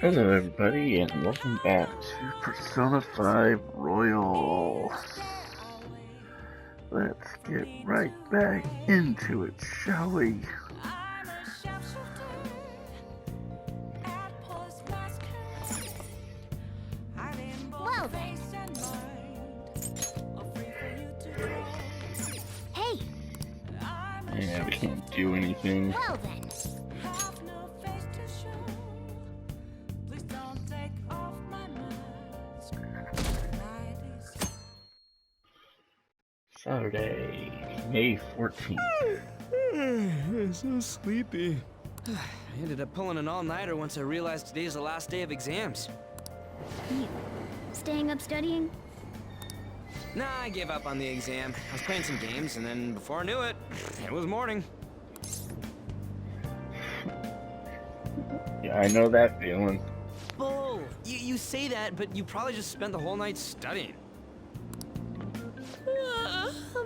Hello everybody and welcome back to Persona 5 Royal. Let's get right back into it, shall we? Well then. Hey! Yeah, we can't do anything. Well then. Saturday, May 14th. I'm so sleepy. I ended up pulling an all-nighter once I realized today's the last day of exams. You staying up studying? Nah, I gave up on the exam. I was playing some games, and then before I knew it, it was morning. Yeah, I know that feeling. Bull! You say that, but you probably just spent the whole night studying.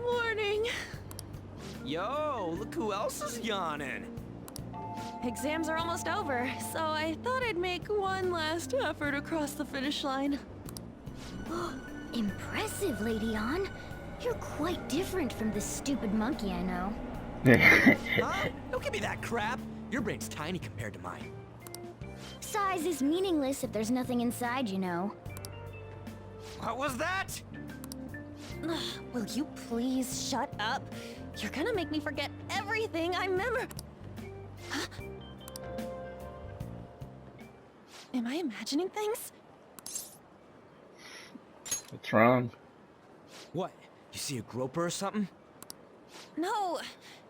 Morning. Yo, look who else is yawning. Exams are almost over, so I thought I'd make one last effort across the finish line. Impressive, Lady Ann. You're quite different from this stupid monkey I know. Huh? Don't give me that crap. Your brain's tiny compared to mine. Size is meaningless if there's nothing inside, you know. What was that? Will you please shut up? You're gonna make me forget everything I remember. Huh? Am I imagining things? What's wrong? What? You see a groper or something? No,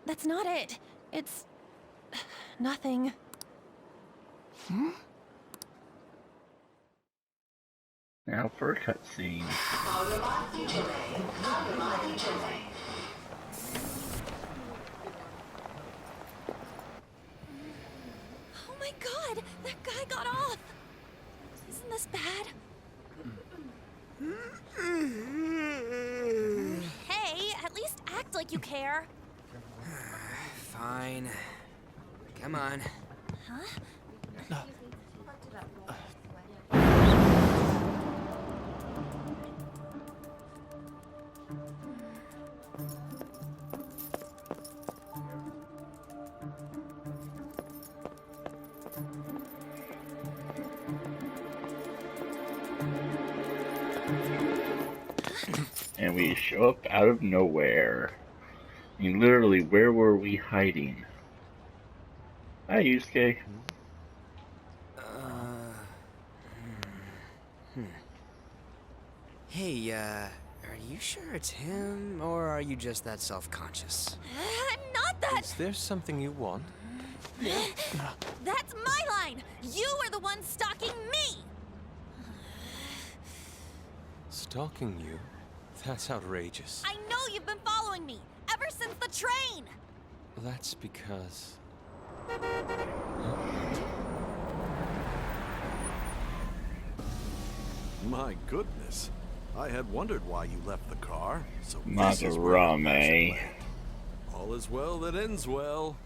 that's not it. It's nothing. Now for a cutscene. Oh my god, that guy got off. Isn't this bad? Hey, at least act like you care. Fine. Come on. Huh? And we show up out of nowhere. I mean, literally, where were we hiding? Hi, Yusuke. Hey, are you sure it's him, or are you just that self-conscious? I'm not that. Is there something you want? That's my line. You are the one stalking me. Stalking you? That's outrageous. I know you've been following me ever since the train. That's because... My goodness. I had wondered why you left the car. So this is where the passion Madarame. lay. All is well that ends well.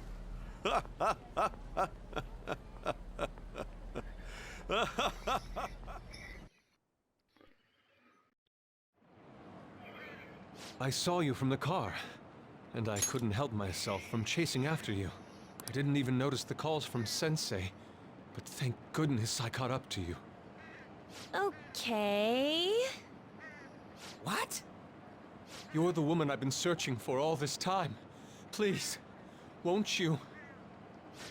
I saw you from the car, and I couldn't help myself from chasing after you. I didn't even notice the calls from Sensei, but thank goodness I caught up to you. Okay. What? You're the woman I've been searching for all this time. Please, won't you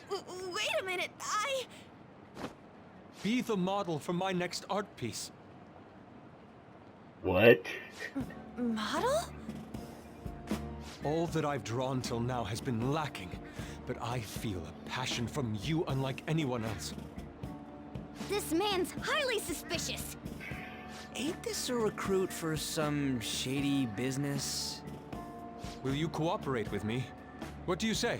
Wait a minute. be the model for my next art piece? What? Model? All that I've drawn till now has been lacking, but I feel a passion from you unlike anyone else. This man's highly suspicious. Ain't this a recruit for some shady business? Will you cooperate with me? What do you say?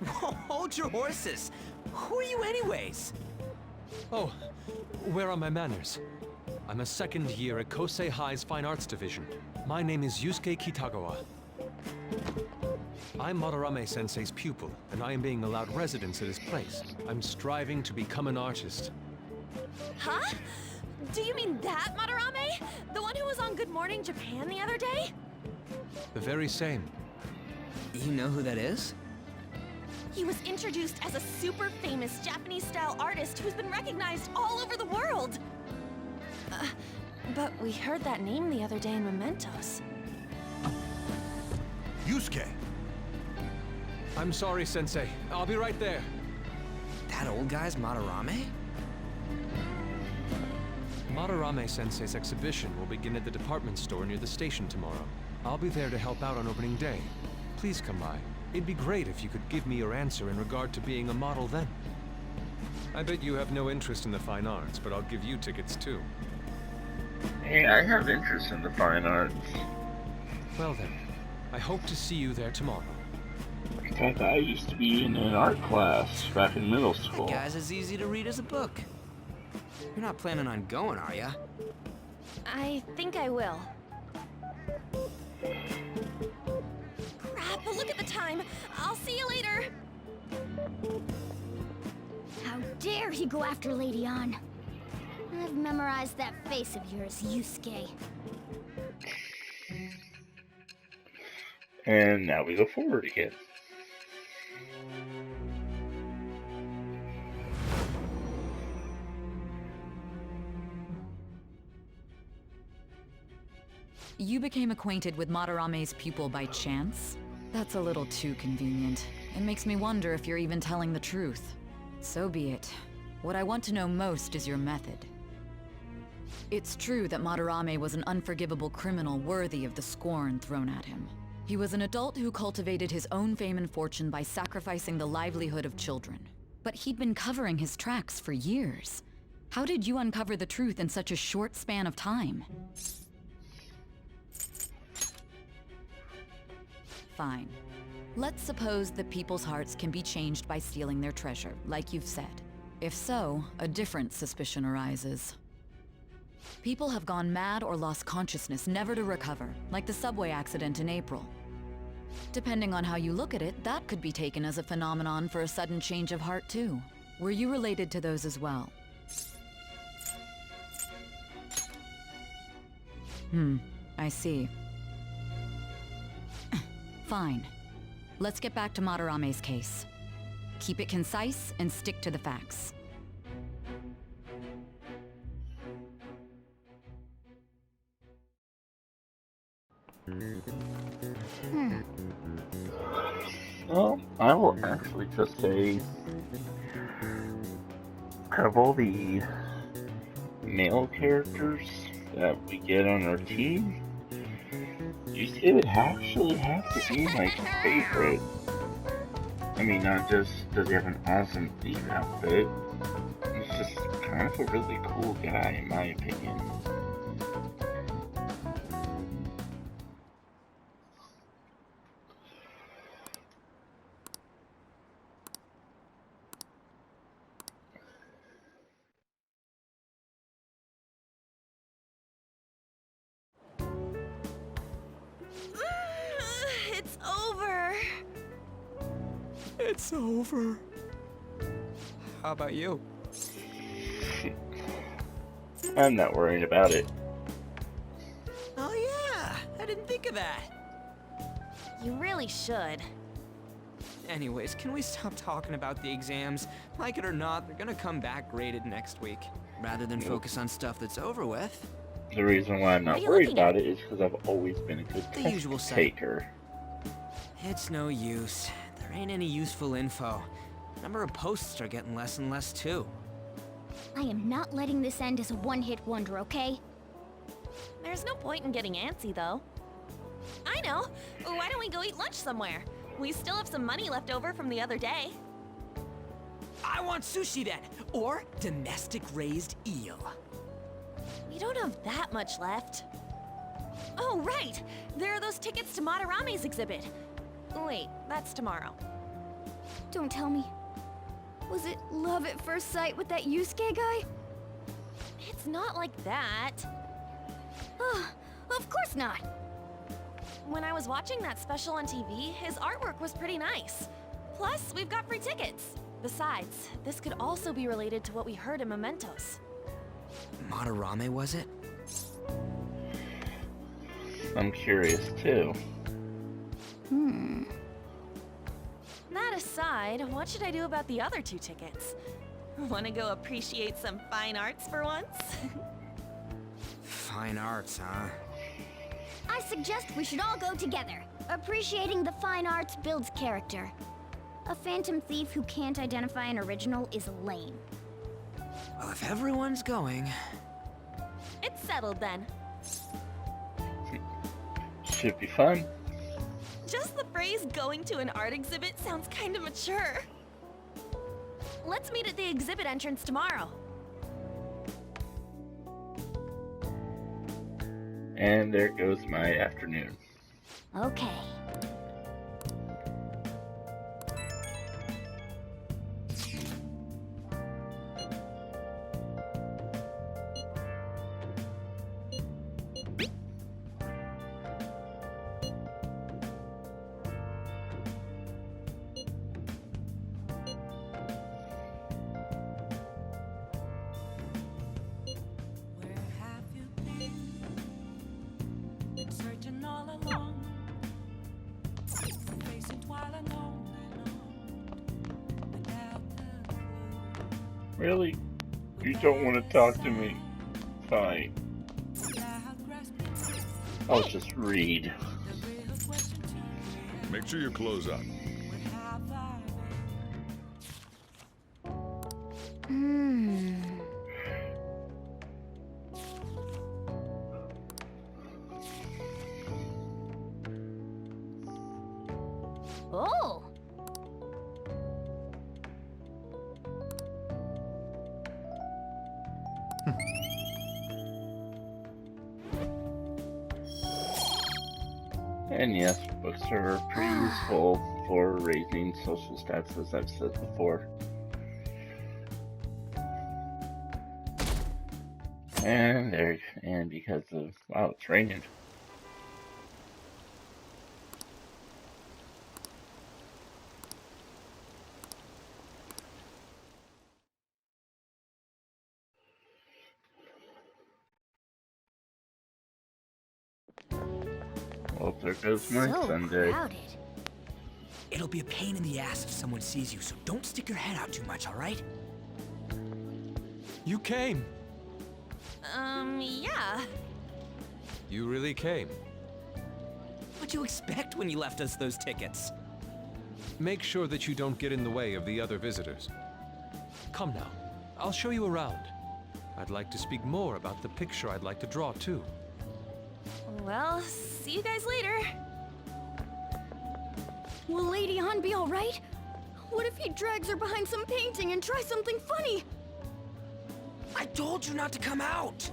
Hold your horses. Who are you anyways? Oh, where are my manners? I'm a second year at Kosei High's Fine Arts Division. My name is Yusuke Kitagawa. I'm Madarame-sensei's pupil, and I am being allowed residence at his place. I'm striving to become an artist. Huh? Do you mean that Madarame? The one who was on Good Morning Japan the other day? The very same. You know who that is? He was introduced as a super famous Japanese-style artist who's been recognized all over the world. But we heard that name the other day in Mementos. Yusuke! I'm sorry, Sensei. I'll be right there. That old guy's Madarame? Madarame-sensei's exhibition will begin at the department store near the station tomorrow. I'll be there to help out on opening day. Please come by. It'd be great if you could give me your answer in regard to being a model then. I bet you have no interest in the fine arts, but I'll give you tickets too. Hey, I have interest in the fine arts. Well then, I hope to see you there tomorrow. In fact, I used to be in an art class back in middle That school. guy's as easy to read as a book. You're not planning on going, are ya? I think I will. Crap, look at the time. I'll see you later. How dare he go after Lady Ann? I've memorized that face of yours, Yusuke. And now we go forward again. You became acquainted with Madarame's pupil by chance? That's a little too convenient. It makes me wonder if you're even telling the truth. So be it. What I want to know most is your method. It's true that Madarame was an unforgivable criminal worthy of the scorn thrown at him. He was an adult who cultivated his own fame and fortune by sacrificing the livelihood of children. But he'd been covering his tracks for years. How did you uncover the truth in such a short span of time? Fine. Let's suppose that people's hearts can be changed by stealing their treasure, like you've said. If so, a different suspicion arises. People have gone mad or lost consciousness, never to recover, like the subway accident in April. Depending on how you look at it, that could be taken as a phenomenon for a sudden change of heart too. Were you related to those as well? I see. Fine. Let's get back to Madarame's case. Keep it concise and stick to the facts. Well, I will actually just say, out of all the male characters that we get on our team, Yusuke would actually have to be my favorite. I mean, not just does he have an awesome theme outfit, he's just kind of a really cool guy, in my opinion. It's over. It's over. How about you? I'm not worried about it. Oh yeah, I didn't think of that. You really should. Anyways, can we stop talking about the exams? Like it or not, they're gonna come back graded next week. Rather than focus on stuff that's over with. The reason why I'm What not are you worried looking about at? it is because I've always been a good The test usual sight. taker. It's no use. There ain't any useful info. Number of posts are getting less and less too. I am not letting this end as a one-hit wonder, okay? There's no point in getting antsy, though. I know. Why don't we go eat lunch somewhere? We still have some money left over from the other day. I want sushi then, or domestic raised eel. We don't have that much left. Oh, right! There are those tickets to Madarame's exhibit. Wait, that's tomorrow. Don't tell me. Was it love at first sight with that Yusuke guy? It's not like that. Of course not. When I was watching that special on TV, his artwork was pretty nice. Plus, we've got free tickets. Besides, this could also be related to what we heard in Mementos. Madarame, was it? I'm curious too. That aside, what should I do about the other 2 tickets? Want to go appreciate some fine arts for once? Fine arts, huh? I suggest we should all go together. Appreciating the fine arts builds character. A phantom thief who can't identify an original is lame. Well, if everyone's going... It's settled then. Should be fun. Just the phrase going to an art exhibit sounds kind of mature. Let's meet at the exhibit entrance tomorrow. And there goes my afternoon. Okay. Really? You don't want to talk to me? Fine. I'll just read. Make sure your clothes up. Oh! And yes, books are pretty useful for raising social stats, as I've said before. And because of, wow, it's raining. Well, there goes my So Sunday. crowded. It'll be a pain in the ass if someone sees you, so don't stick your head out too much, all right? You came. Yeah. You really came. What'd you expect when you left us those tickets? Make sure that you don't get in the way of the other visitors. Come now. I'll show you around. I'd like to speak more about the picture I'd like to draw, too. Well, see you guys later. Will Lady Han be alright? What if he drags her behind some painting and tries something funny? I told you not to come out!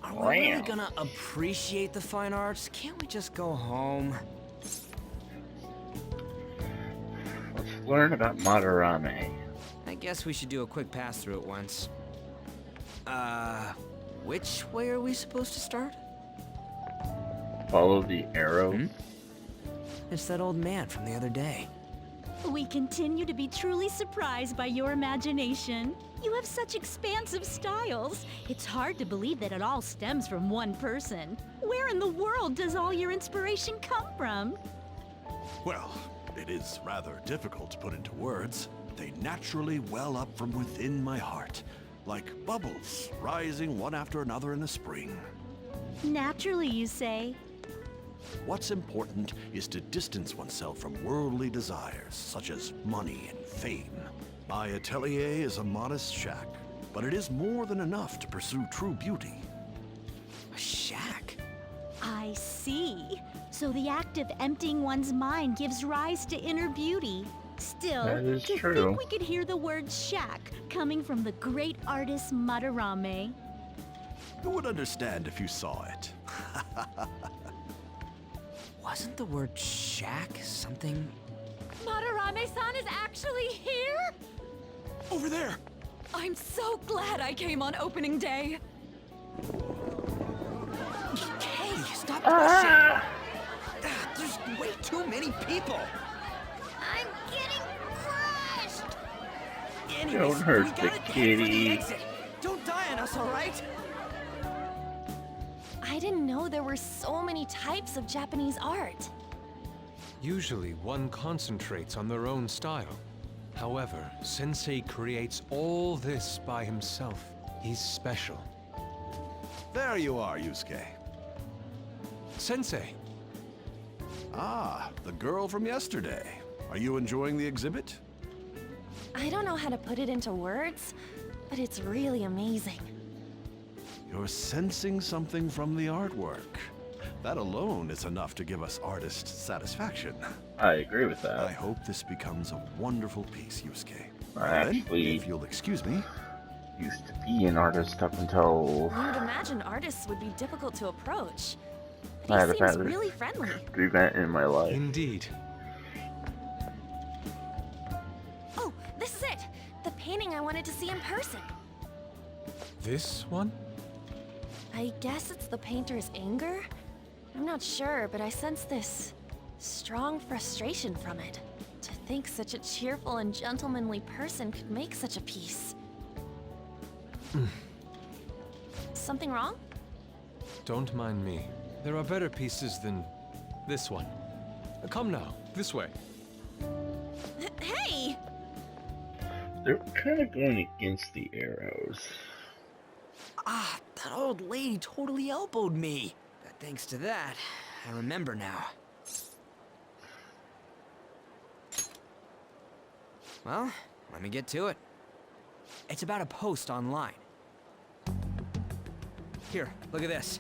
Are we really gonna appreciate the fine arts? Can't we just go home? Let's learn about Madarame. I guess we should do a quick pass through it once. Which way are we supposed to start? Follow the arrow. It's that old man from the other day. We continue to be truly surprised by your imagination. You have such expansive styles. It's hard to believe that it all stems from one person. Where in the world does all your inspiration come from? Well, it is rather difficult to put into words. They naturally well up from within my heart, like bubbles rising one after another in the spring. Naturally, you say. What's important is to distance oneself from worldly desires, such as money and fame. My atelier is a modest shack, but it is more than enough to pursue true beauty. A shack? I see. So the act of emptying one's mind gives rise to inner beauty. Still, That is to true. think we could hear the word shack coming from the great artist Madarame. Who would understand if you saw it? Wasn't the word shack something? Madarame-san is actually here? Over there! I'm so glad I came on opening day. Hey, stop pushing! way too many people. I'm getting crushed! Anyways, Don't hurt we the gotta head for the kitty. exit. Don't die on us, all right? I didn't know there were so many types of Japanese art. Usually, one concentrates on their own style. However, Sensei creates all this by himself. He's special. There you are, Yusuke. Sensei! Ah, the girl from yesterday. Are you enjoying the exhibit? I don't know how to put it into words, but it's really amazing. You're sensing something from the artwork. That alone is enough to give us artist satisfaction. I agree with I that. hope this becomes a wonderful piece, Yusuke. I Then, actually if you'll excuse me, used to be an artist up until You'd imagine artists would be difficult to approach. I had He a seems bad really friendly. event in my life. Indeed. Oh, this is it! The painting I wanted to see in person. This one? I guess it's the painter's anger? I'm not sure, but I sense this strong frustration from it. To think such a cheerful and gentlemanly person could make such a piece. Something wrong? Don't mind me. There are better pieces than this one. Come now, this way. Hey! They're kind of going against the arrows. Ah, that old lady totally elbowed me. But thanks to that, I remember now. Well, let me get to it. It's about a post online. Here, look at this.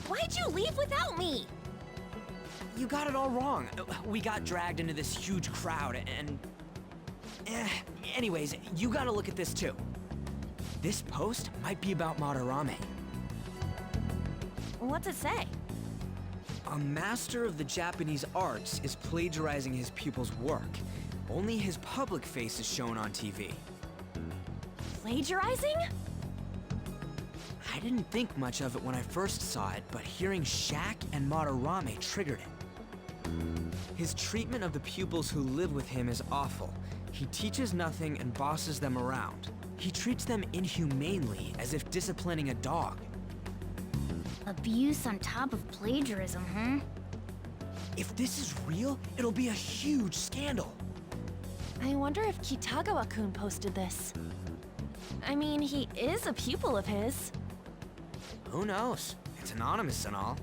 Why'd you leave without me? You got it all wrong. We got dragged into this huge crowd and... Anyways, you gotta look at this too. This post might be about Madarame. What's it say? A master of the Japanese arts is plagiarizing his pupil's work. Only his public face is shown on TV. Plagiarizing? I didn't think much of it when I first saw it, but hearing Shaq and Madarame triggered it. His treatment of the pupils who live with him is awful. He teaches nothing and bosses them around. He treats them inhumanely, as if disciplining a dog. Abuse on top of plagiarism, huh? If this is real, it'll be a huge scandal. I wonder if Kitagawa-kun posted this. I mean, he is a pupil of his. Who knows? It's anonymous and all.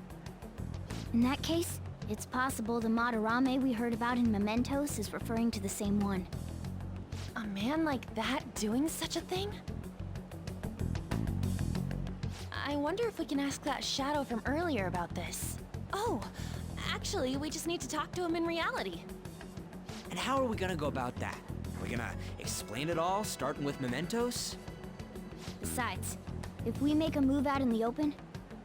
In that case, it's possible the Madarame we heard about in Mementos is referring to the same one. A man like that doing such a thing? I wonder if we can ask that shadow from earlier about this. Oh, actually, we just need to talk to him in reality. And how are we gonna go about that? Are we gonna explain it all, starting with Mementos? Besides, if we make a move out in the open,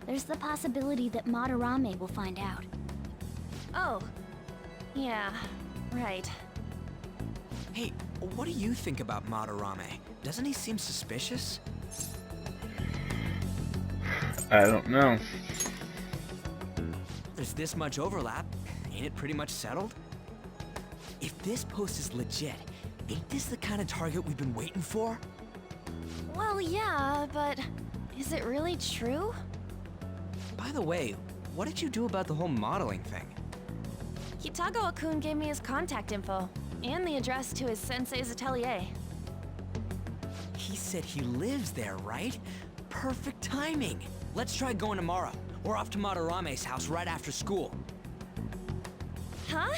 there's the possibility that Madarame will find out. Oh, yeah, right. Hey, what do you think about Madarame? Doesn't he seem suspicious? I don't know. There's this much overlap. Ain't it pretty much settled? If this post is legit, ain't this the kind of target we've been waiting for? Well, yeah, but is it really true? By the way, what did you do about the whole modeling thing? Kitagawa-kun gave me his contact info and the address to his sensei's atelier. He said he lives there, right? Perfect timing. Let's try going tomorrow. We're off to Madarame's house right after school. Huh?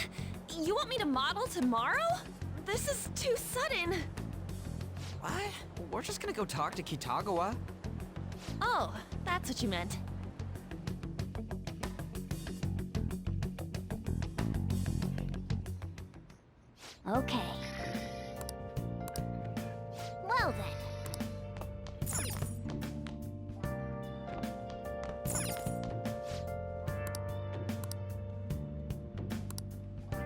You want me to model tomorrow? This is too sudden. What? We're just gonna go talk to Kitagawa. Oh, that's what you meant. Okay. Well then.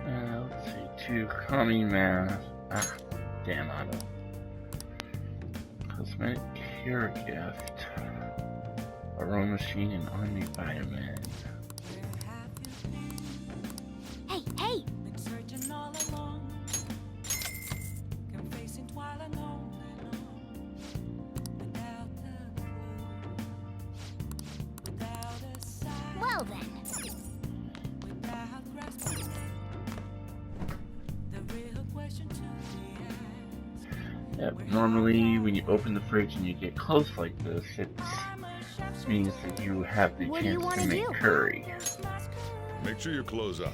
Let's see, two Kami mask. Ah, damn, I don't. Cosmetic care gift. A row machine and Omni Vitamin. Hey, Been searching all along, confessing while alone and on, without a clue, without a sign, well then. without grasping the real question to be asked. Yep, normally when you open the fridge and you get close like this, it means that you have the What do you chance to wanna make do? curry. Make sure you close up.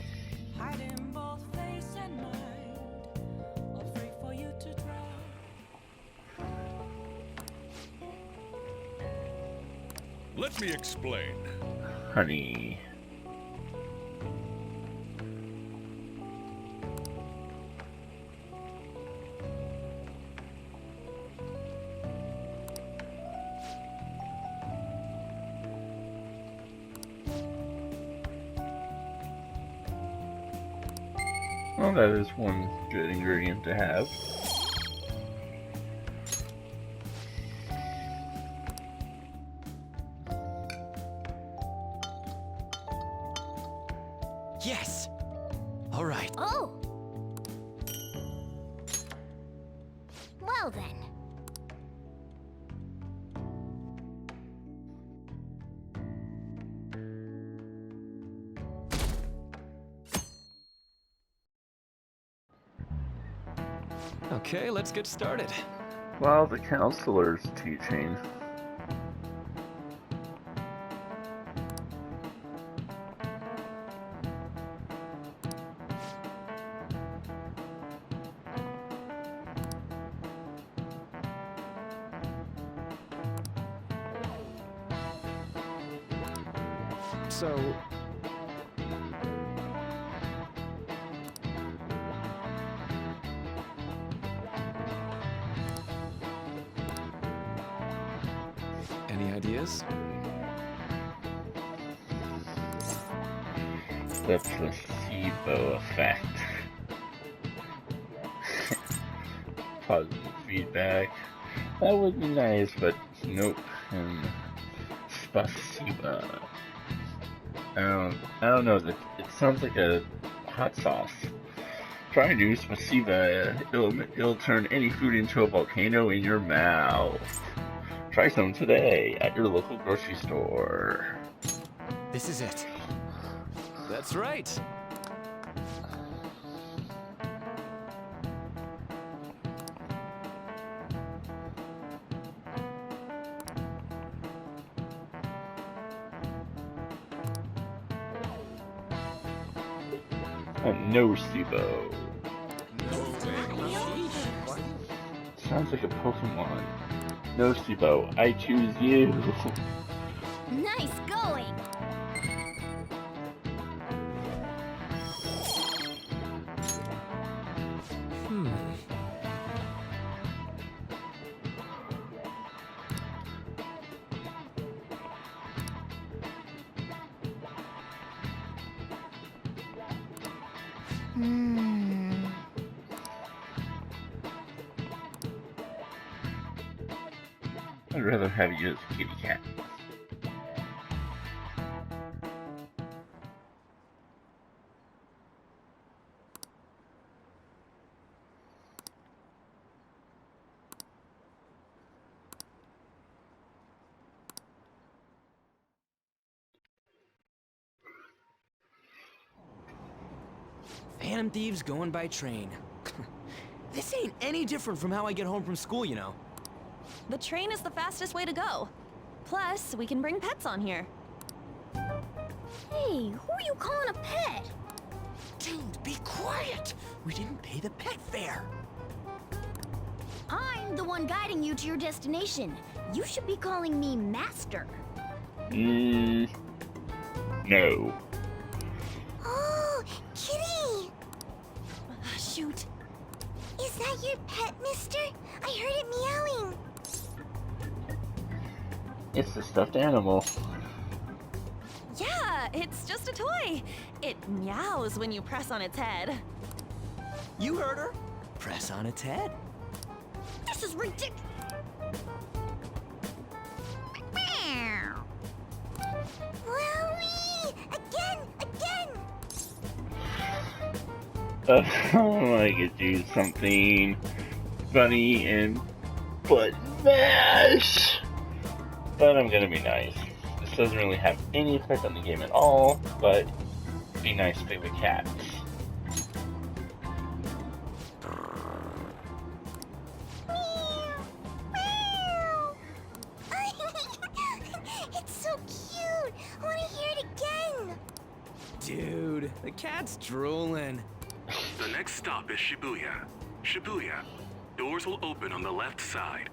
Hiding both face and mind, afraid for you to try. Let me explain. Honey. Well, that is one good ingredient to have. Yes! All right. Oh! Well then. Okay, let's get started. Well, the counselor's teaching. So, any ideas? The placebo effect. Positive feedback. That would be nice, but nope. And spasiba. I don't know. It sounds like a hot sauce. Try new spasiba. It'll turn any food into a volcano in your mouth. Try some today at your local grocery store. This is it. That's right. A nocebo. Sounds like a Pokemon. Nocebo, I choose you. Nice going! I'd rather have you as a kitty cat. Phantom Thieves going by train. This ain't any different from how I get home from school, you know. The train is the fastest way to go. Plus, we can bring pets on here. Hey, who are you calling a pet? Dude, be quiet! We didn't pay the pet fare. I'm the one guiding you to your destination. You should be calling me Master. No. Oh, Kitty! Shoot. Is that your pet, mister? I heard it meowing. It's a stuffed animal. Yeah, it's just a toy. It meows when you press on its head. You heard her. Press on its head. This is ridiculous. Wowie! Again! I could do something funny and butt mash. But I'm gonna be nice. This doesn't really have any effect on the game at all, but be nice to play with cats. It's so cute! I want to hear it again! Dude, the cat's drooling. The next stop is Shibuya. Shibuya. Doors will open on the left side.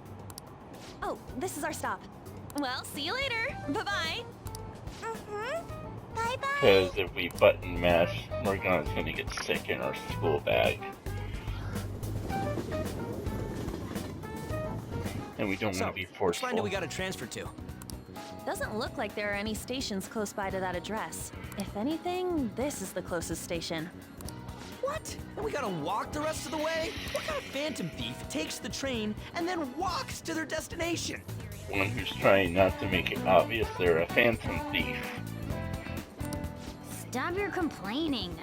Oh, this is our stop. Well, see you later. Bye-bye. Bye-bye! Because if we button mash, Morgana's gonna get sick in our school bag. And we don't want to be Which forceful. line do we gotta transfer to? Doesn't look like there are any stations close by to that address. If anything, this is the closest station. What? And we gotta walk the rest of the way? What kind of phantom thief takes the train and then walks to their destination? One who's trying not to make it obvious they're a phantom thief. Stop your complaining.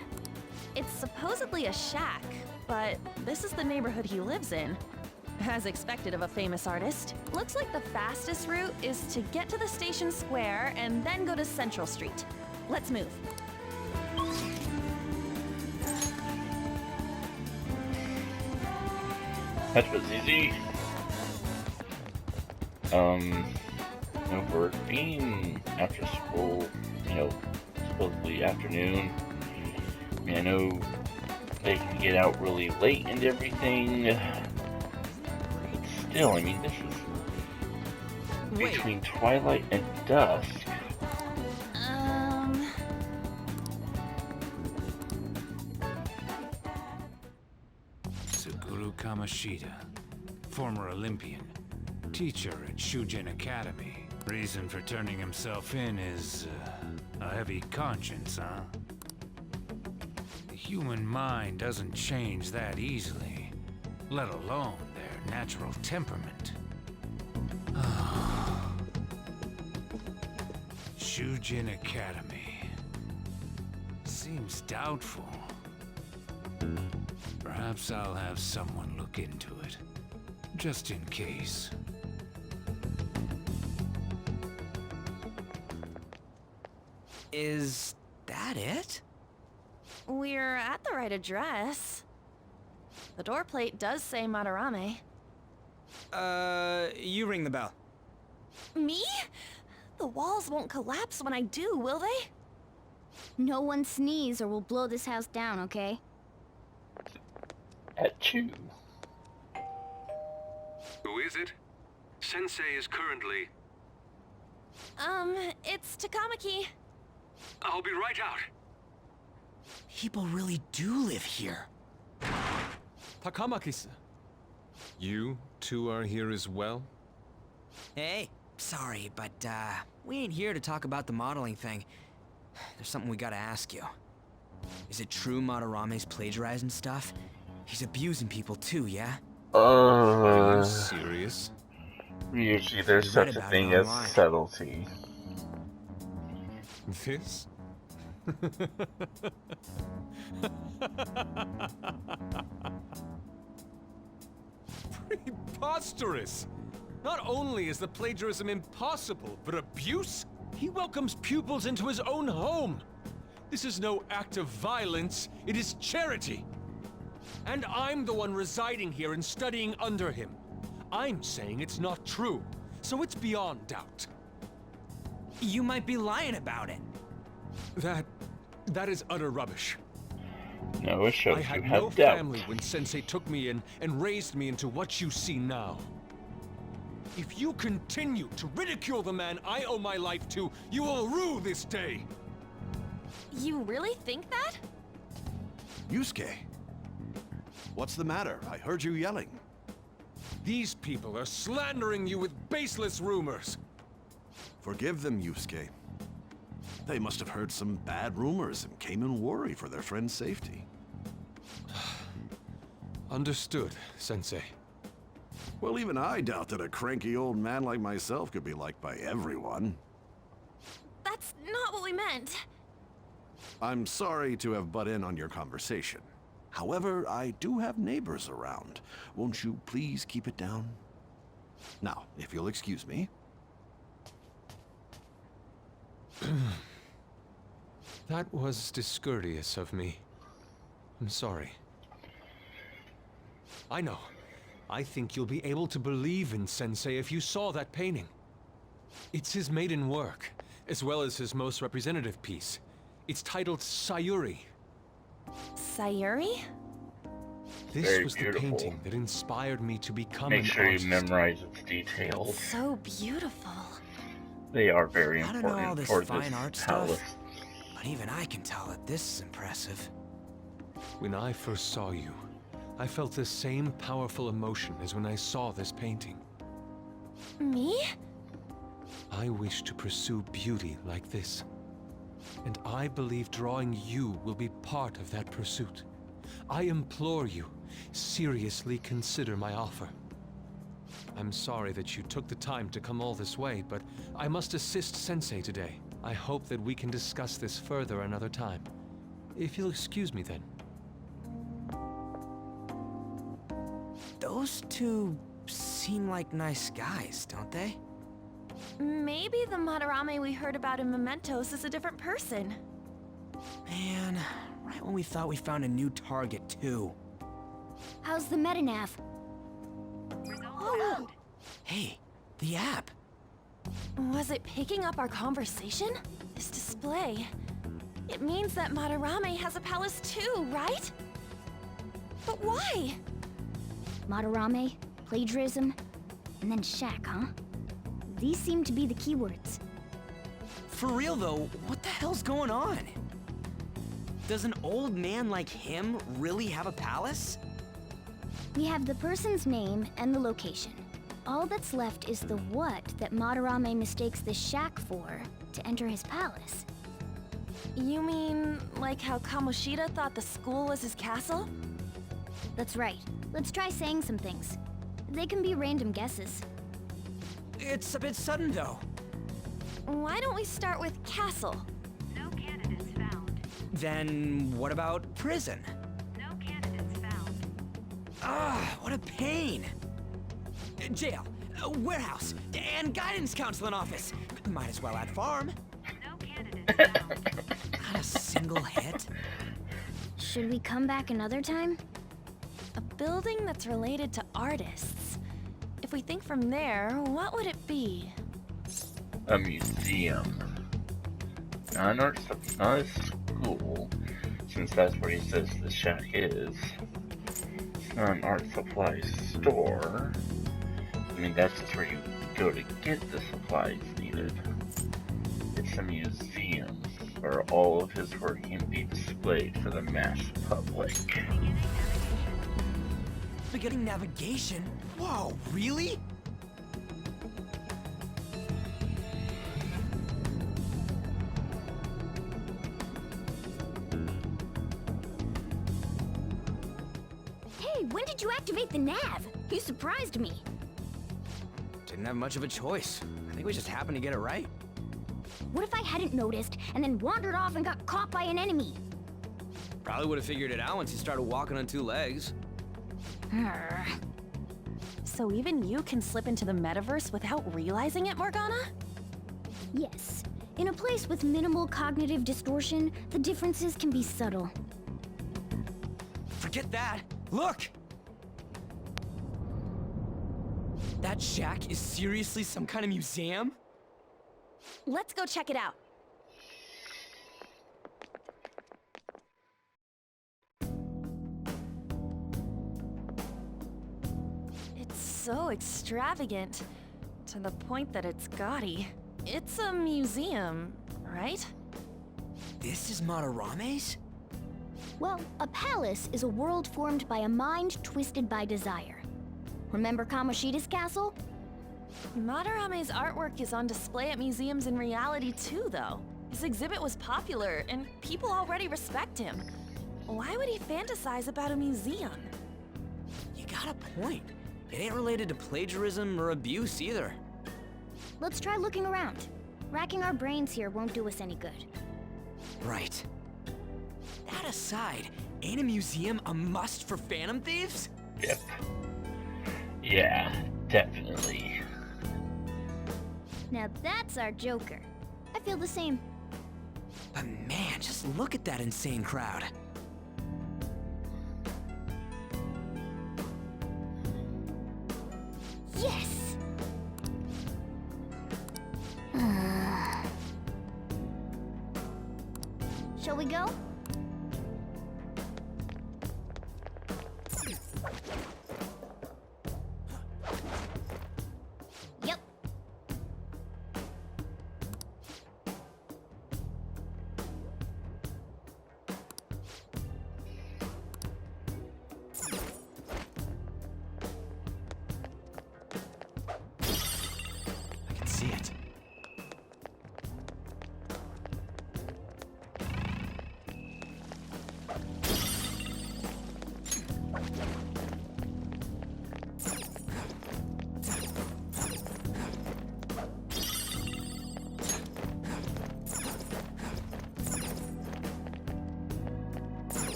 It's supposedly a shack, but this is the neighborhood he lives in. As expected of a famous artist. Looks like the fastest route is to get to the station square and then go to Central Street. Let's move. That was easy. For it being after school, supposedly afternoon. I mean, I know they can get out really late and everything. But still, I mean, this is between twilight and dusk. Suguru Kamoshida, former Olympian, teacher at Shujin Academy. Reason for turning himself in is a heavy conscience, huh? The human mind doesn't change that easily, let alone their natural temperament. Shujin Academy. Seems doubtful. Perhaps I'll have someone look into it, just in case. Is that it? We're at the right address. The door plate does say Madarame. You ring the bell. Me? The walls won't collapse when I do, will they? No one sneeze or we'll blow this house down, okay? At you. Who is it? Sensei is currently... It's Takamaki. I'll be right out. People really do live here. Takamaki-san. You two are here as well? Hey, sorry, but, we ain't here to talk about the modeling thing. There's something we gotta ask you. Is it true Madarame's plagiarizing stuff? He's abusing people too, yeah? Are you serious? Usually there's You read such a about thing it as online. subtlety. This? Preposterous! Not only is the plagiarism impossible, but abuse? He welcomes pupils into his own home! This is no act of violence, it is charity! And I'm the one residing here and studying under him. I'm saying it's not true, so it's beyond doubt. You might be lying about it. That is utter rubbish. No, it shows I you had have no doubt. family when Sensei took me in and raised me into what you see now. If you continue to ridicule the man I owe my life to, you will rue this day! You really think that? Yusuke, what's the matter? I heard you yelling. These people are slandering you with baseless rumors! Forgive them, Yusuke. They must have heard some bad rumors and came in worry for their friend's safety. Understood, Sensei. Well, even I doubt that a cranky old man like myself could be liked by everyone. That's not what we meant. I'm sorry to have butt in on your conversation. However, I do have neighbors around. Won't you please keep it down? Now, if you'll excuse me. That was discourteous of me. I'm sorry. I know. I think you'll be able to believe in Sensei if you saw that painting. It's his maiden work, as well as his most representative piece. It's titled Sayuri. Sayuri? This Very was beautiful. the painting that inspired me to become Make an sure artist. you memorize its details. So beautiful. They are very I don't know all important this for fine this art palace. stuff, but even I can tell that this is impressive. When I first saw you, I felt the same powerful emotion as when I saw this painting. Me? I wish to pursue beauty like this. And I believe drawing you will be part of that pursuit. I implore you, seriously consider my offer. I'm sorry that you took the time to come all this way, but I must assist Sensei today. I hope that we can discuss this further another time. If you'll excuse me then. Those two seem like nice guys, don't they? Maybe the Madarame we heard about in Mementos is a different person. Man, right when we thought we found a new target, too. How's the Metanav? Oh, Hey, the app. was it picking up our conversation? This display. It means that Madarame has a palace too, right? But why? Madarame, plagiarism, and then shack, huh? These seem to be the keywords. For real though, what the hell's going on? Does an old man like him really have a palace? We have the person's name and the location. All that's left is the what that Madarame mistakes the shack for to enter his palace. You mean like how Kamoshida thought the school was his castle? That's right. Let's try saying some things. They can be random guesses. It's a bit sudden though. Why don't we start with castle? No candidates found. Then what about prison? No candidates found. Ah, what a pain. Jail, warehouse, and guidance counseling office. Might as well add farm. No candidates found. Not a single hit. Should we come back another time? A building that's related to artists. If we think from there, what would it be? A museum. Not an art not a school, since that's where he says the shack is. It's not an art supply store. I mean, that's just where you go to get the supplies needed. It's a museum where all of his work can be displayed for the mass public. Beginning navigation? Whoa, really? Hey, when did you activate the nav? You surprised me. Didn't have much of a choice. I think we just happened to get it right. What if I hadn't noticed and then wandered off and got caught by an enemy? Probably would have figured it out once he started walking on two legs. Arr. So even you can slip into the metaverse without realizing it, Morgana? Yes. In a place with minimal cognitive distortion, the differences can be subtle. Forget that. Look! That shack is seriously some kind of museum? Let's go check it out. It's so extravagant, to the point that it's gaudy. It's a museum, right? This is Madarame's? Well, a palace is a world formed by a mind twisted by desire. Remember Kamoshida's castle? Madarame's artwork is on display at museums in reality too, though. His exhibit was popular, and people already respect him. Why would he fantasize about a museum? You got a point. It ain't related to plagiarism or abuse either. Let's try looking around. Racking our brains here won't do us any good. Right. That aside, Ain't a museum a must for Phantom Thieves? Yep. Yeah, definitely. Now that's our Joker. I feel the same. But man, just look at that insane crowd. Yes! Shall we go? Yep. I can see it.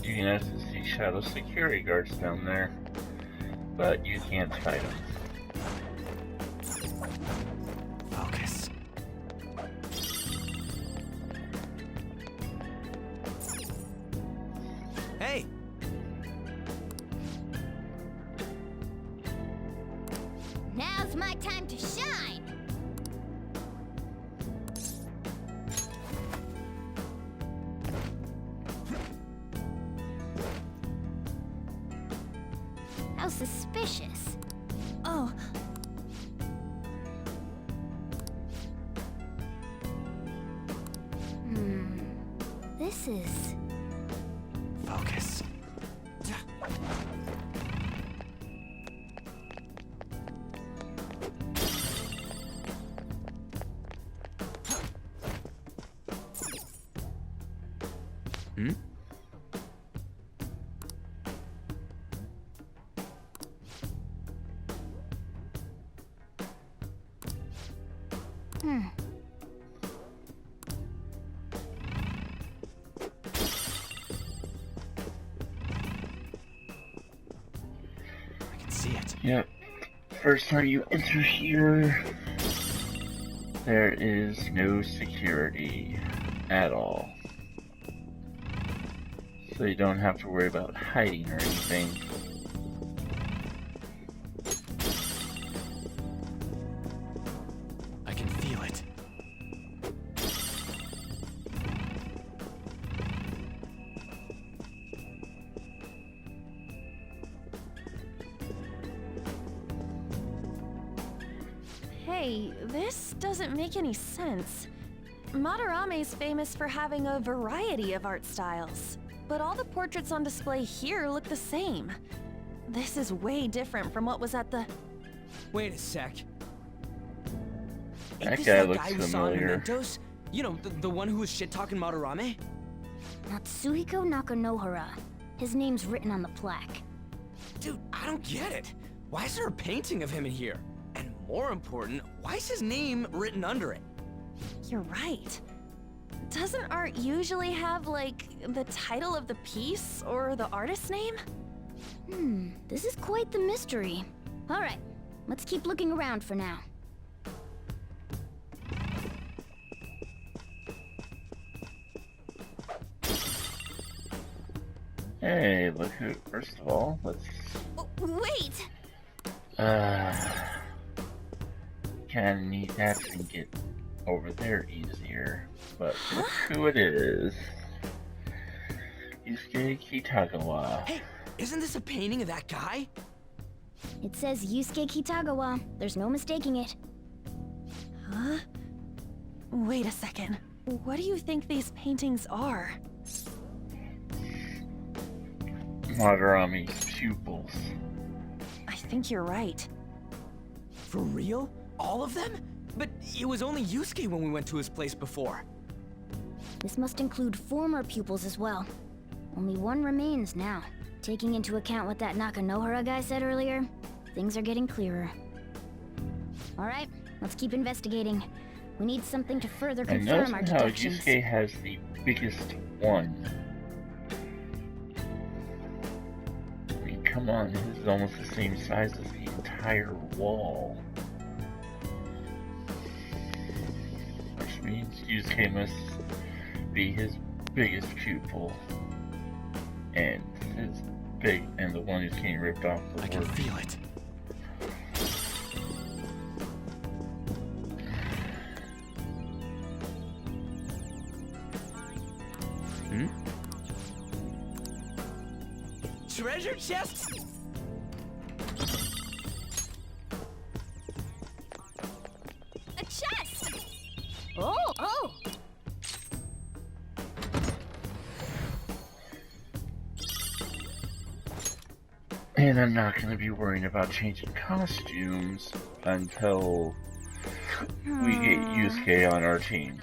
You can also see shadow security guards down there, but you can't fight them. Focus. Hey! Now's my time to shine! How suspicious. Oh, This is... Focus. Hmm? I can see it. Yep. First time you enter here, there is no security at all. So you don't have to worry about hiding or anything. I can feel it. hey, this doesn't make any sense. Madarame's famous for having a variety of art styles, but all the portraits on display here look the same. This is way different from what was at the... Wait a sec. That Ain't this guy that looks guy we saw in familiar. Mementos? You know, the one who was shit-talking Madarame? Natsuhiko Nakanohara. His name's written on the plaque. Dude, I don't get it. Why is there a painting of him in here? And more important, why is his name written under it? You're right. Doesn't art usually have, like, the title of the piece or the artist's name? This is quite the mystery. All right, let's keep looking around for now. Hey, look who, first of all, let's, Wait! kinda need that to get over there easier. But look who it is. Yusuke Kitagawa. Hey, isn't this a painting of that guy? It says Yusuke Kitagawa. There's no mistaking it. Huh? Wait a second. What do you think these paintings are? Madarame's pupils. I think you're right. For real? All of them? But it was only Yusuke when we went to his place before. This must include former pupils as well. Only one remains now. Taking into account what that Nakanohara guy said earlier, things are getting clearer. All right, let's keep investigating. We need something to further And notice confirm our how deductions. Yusuke has the biggest one. I mean, come on, his is almost the same size as the entire wall. Which means Yusuke must be his biggest pupil. And his and the one who's getting ripped off the I can work. feel it. Treasure chests? A chest! Oh! And I'm not going to be worrying about changing costumes until we get Yusuke on our team.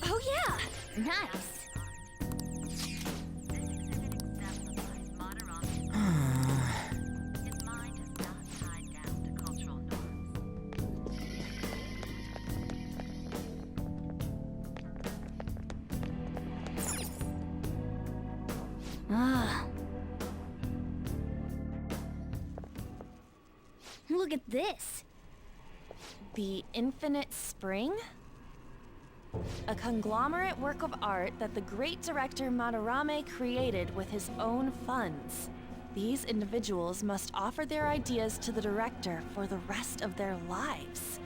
Oh yeah! Nice! Ah. Look at this. The Infinite Spring? A conglomerate work of art that the great director Madarame created with his own funds. These individuals must offer their ideas to the director for the rest of their lives.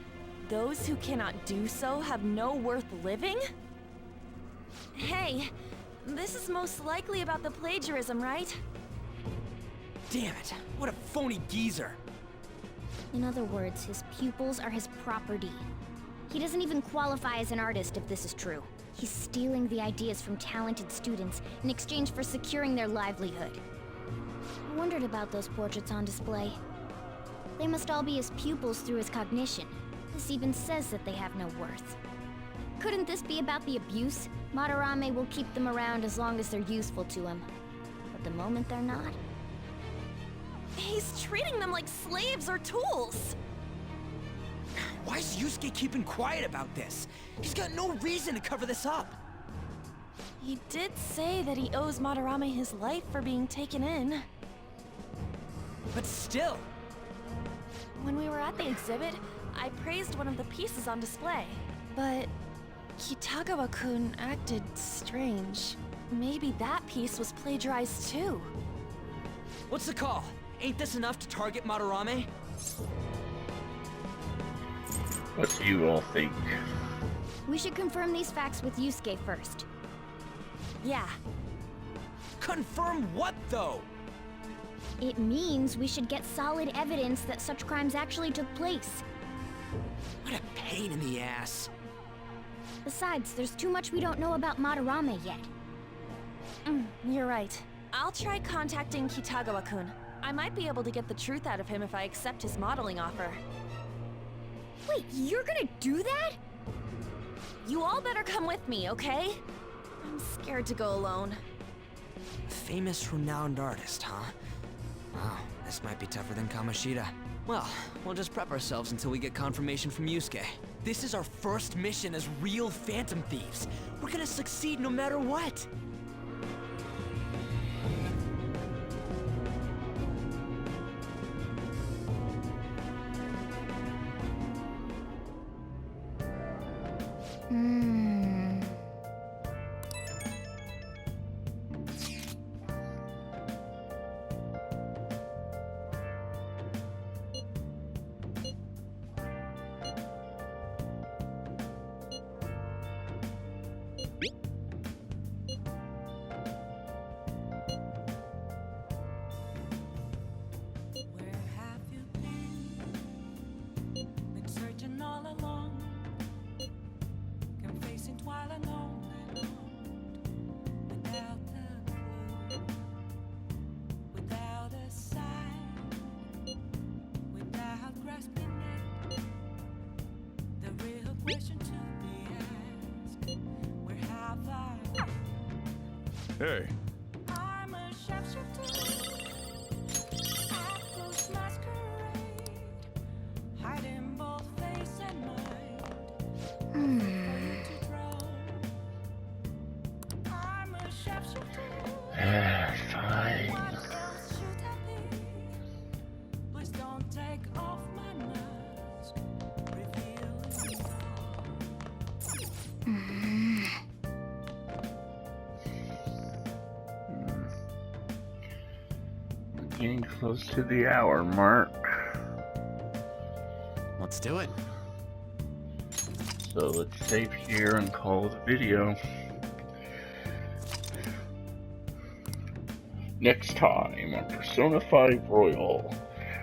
Those who cannot do so have no worth living? Hey, this is most likely about the plagiarism, right? Damn it, what a phony geezer. In other words, his pupils are his property. He doesn't even qualify as an artist if this is true. He's stealing the ideas from talented students in exchange for securing their livelihood. I wondered about those portraits on display. They must all be his pupils through his cognition. This even says that they have no worth. Couldn't this be about the abuse? Madarame will keep them around as long as they're useful to him. But the moment they're not... He's treating them like slaves or tools! Why is Yusuke keeping quiet about this? He's got no reason to cover this up. He did say that he owes Madarame his life for being taken in. But still. When we were at the exhibit, I praised one of the pieces on display. But Kitagawa-kun acted strange. Maybe that piece was plagiarized too. What's the call? Ain't this enough to target Madarame? What do you all think? We should confirm these facts with Yusuke first. Yeah. Confirm what, though? It means we should get solid evidence that such crimes actually took place. What a pain in the ass. Besides, there's too much we don't know about Madarame yet. You're right. I'll try contacting Kitagawa-kun. I might be able to get the truth out of him if I accept his modeling offer. Wait, you're gonna do that? You all better come with me, okay? I'm scared to go alone. Famous, renowned artist, huh? Wow, this might be tougher than Kamoshida. Well, we'll just prep ourselves until we get confirmation from Yusuke. This is our first mission as real Phantom Thieves. We're gonna succeed no matter what. Where have you been? Been searching all along, confessing while alone and alone, without a clue, without a sign, without grasping it. The real question to be asked: where have I been? Hey, I'm a sharpshooter. At those masquerade. Fine. Please don't take off my mask. We're getting close to the hour mark. Let's do it. So let's save here and call the video. Next time on Persona 5 Royal,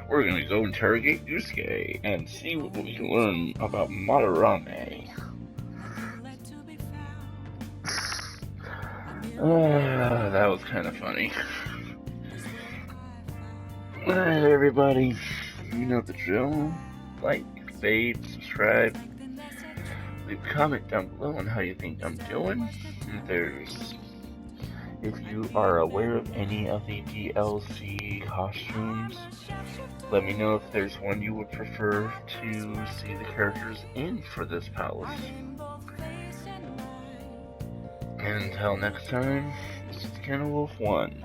we're gonna go interrogate Yusuke and see what we can learn about Madarame. That was kind of funny. Alright, everybody, you know the drill. Like, fave, subscribe. Leave a comment down below on how you think I'm doing. If you are aware of any of the DLC costumes, let me know if there's one you would prefer to see the characters in for this palace. And until next time, this is Kenna Wolf 1.